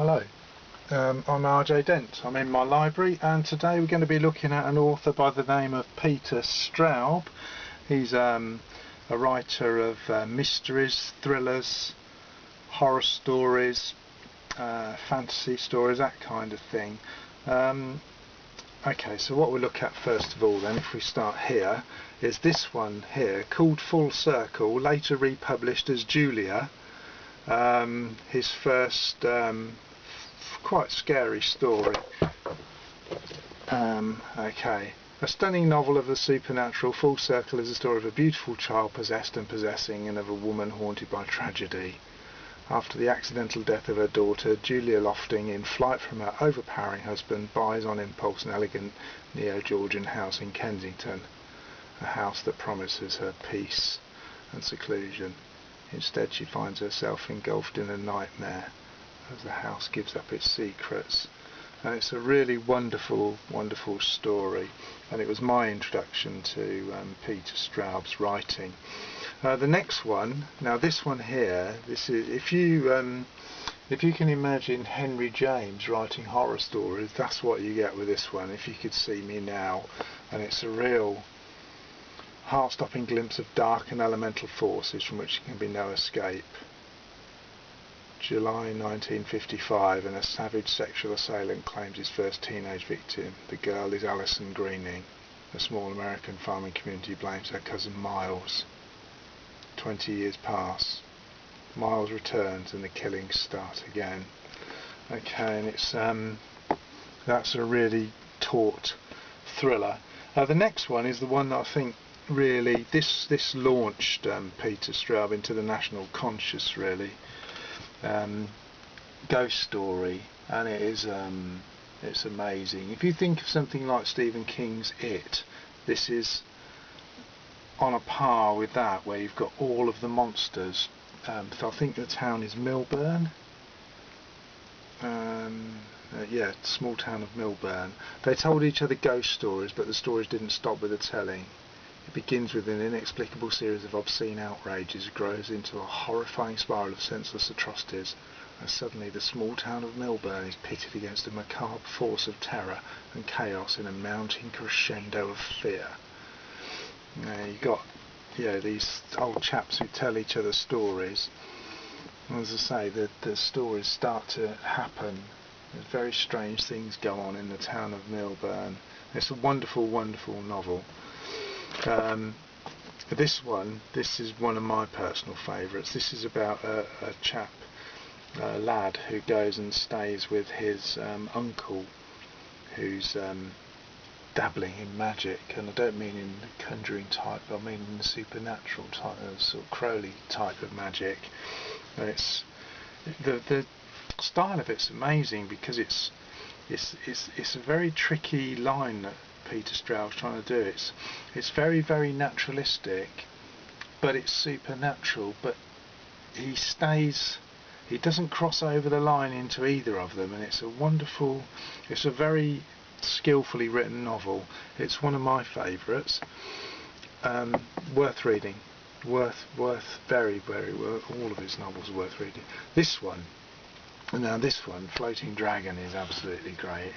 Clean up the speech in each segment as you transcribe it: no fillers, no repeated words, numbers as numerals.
Hello, I'm R J Dent. I'm in my library, and today we're going to be looking at an author by the name of Peter Straub. He's a writer of mysteries, thrillers, horror stories, fantasy stories, that kind of thing. Okay, so what we'll look at first of all then, if we start here, is this one here called Full Circle, later republished as Julia. His first quite scary story. Okay. A stunning novel of the supernatural, Full Circle is a story of a beautiful child possessed and possessing, and of a woman haunted by tragedy. After the accidental death of her daughter, Julia Lofting, in flight from her overpowering husband, buys on impulse an elegant neo-Georgian house in Kensington, a house that promises her peace and seclusion. Instead, she finds herself engulfed in a nightmare as the house gives up its secrets. And it's a really wonderful, wonderful story, and it was my introduction to Peter Straub's writing. The next one, now this one here, this is if you can imagine Henry James writing horror stories, that's what you get with this one. If you could see me now, and it's a real heart-stopping glimpse of dark and elemental forces from which there can be no escape. July 1955, and a savage sexual assailant claims his first teenage victim. The girl is Alison Greening. A small American farming community blames her cousin Miles. 20 years pass. Miles returns and the killings start again. Okay, and it's that's a really taut thriller. The next one is the one that I think really this launched Peter Straub into the national conscious, really. Ghost story, and it is it's amazing. If you think of something like Stephen King's It, this is on a par with that, where you've got all of the monsters. So I think the town is Milburn. Yeah, small town of Milburn. They told each other ghost stories, but the stories didn't stop with the telling. It begins with an inexplicable series of obscene outrages, grows into a horrifying spiral of senseless atrocities, and suddenly the small town of Milburn is pitted against a macabre force of terror and chaos in a mounting crescendo of fear. Now you've got these old chaps who tell each other stories, and as I say, the stories start to happen. There's very strange things go on in the town of Milburn. It's a wonderful, wonderful novel. This is one of my personal favourites. This is about a lad who goes and stays with his uncle, who's dabbling in magic, and I don't mean in the conjuring type, I mean in the supernatural type, sort of Crowley type of magic. And it's the style of it's amazing, because it's a very tricky line that Peter Straub's trying to do. It's very, very naturalistic, but it's supernatural, but he doesn't cross over the line into either of them, and it's a very skillfully written novel. It's one of my favourites. Worth reading, worth very, very worth. All of his novels are worth reading. This one, Floating Dragon, is absolutely great.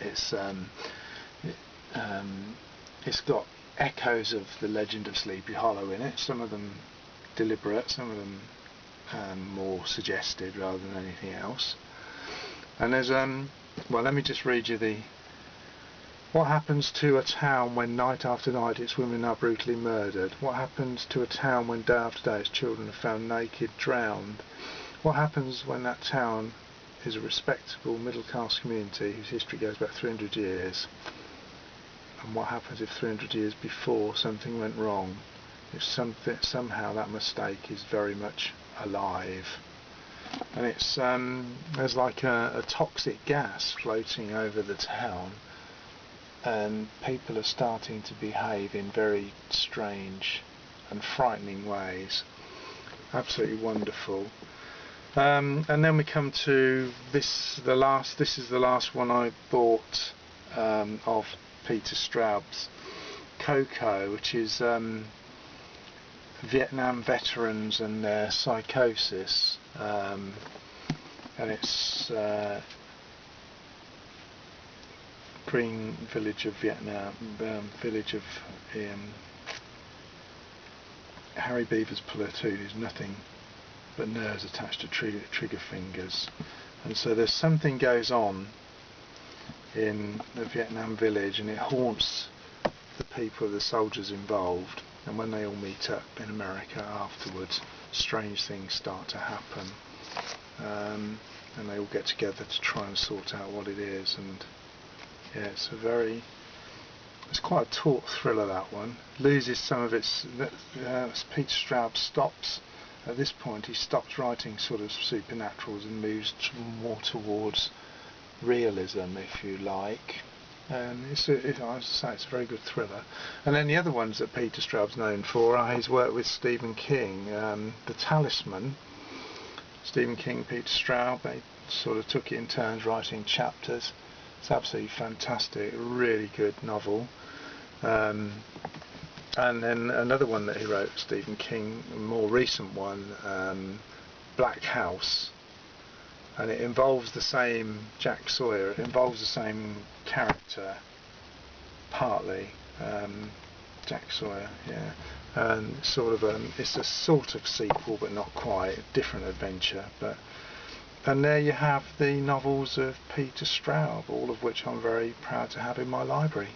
It's got echoes of the Legend of Sleepy Hollow in it, some of them deliberate, some of them more suggested rather than anything else. And there's well, let me just read you what happens to a town when night after night its women are brutally murdered? What happens to a town when day after day its children are found naked, drowned? What happens when that town is a respectable middle class community whose history goes back 300 years? And what happens if 300 years before something went wrong? If somehow that mistake is very much alive? And it's there's like a toxic gas floating over the town, and people are starting to behave in very strange and frightening ways. Absolutely wonderful. And then we come to this is the last one I bought of Peter Straub's, Coco, which is Vietnam veterans and their psychosis, and it's green village of Vietnam, village of Harry Beaver's platoon is nothing but nerves attached to trigger fingers, and so there's something goes on in the Vietnam village, and it haunts the people, the soldiers involved, and when they all meet up in America afterwards, strange things start to happen, and they all get together to try and sort out what it is. And yeah, it's quite a taut thriller, that one. Loses some of its, Peter Straub stops, at this point he stops writing sort of supernaturals and moves more towards realism, if you like. And I have to say, it's a very good thriller. And then the other ones that Peter Straub's known for are his work with Stephen King. The Talisman, Stephen King, Peter Straub, they sort of took it in turns writing chapters. It's absolutely fantastic, really good novel. And then another one that he wrote, Stephen King, a more recent one, Black House, and it involves the same Jack Sawyer, it involves the same character, partly, Jack Sawyer, yeah, and sort of it's a sort of sequel but not quite, different adventure. And there you have the novels of Peter Straub, all of which I'm very proud to have in my library.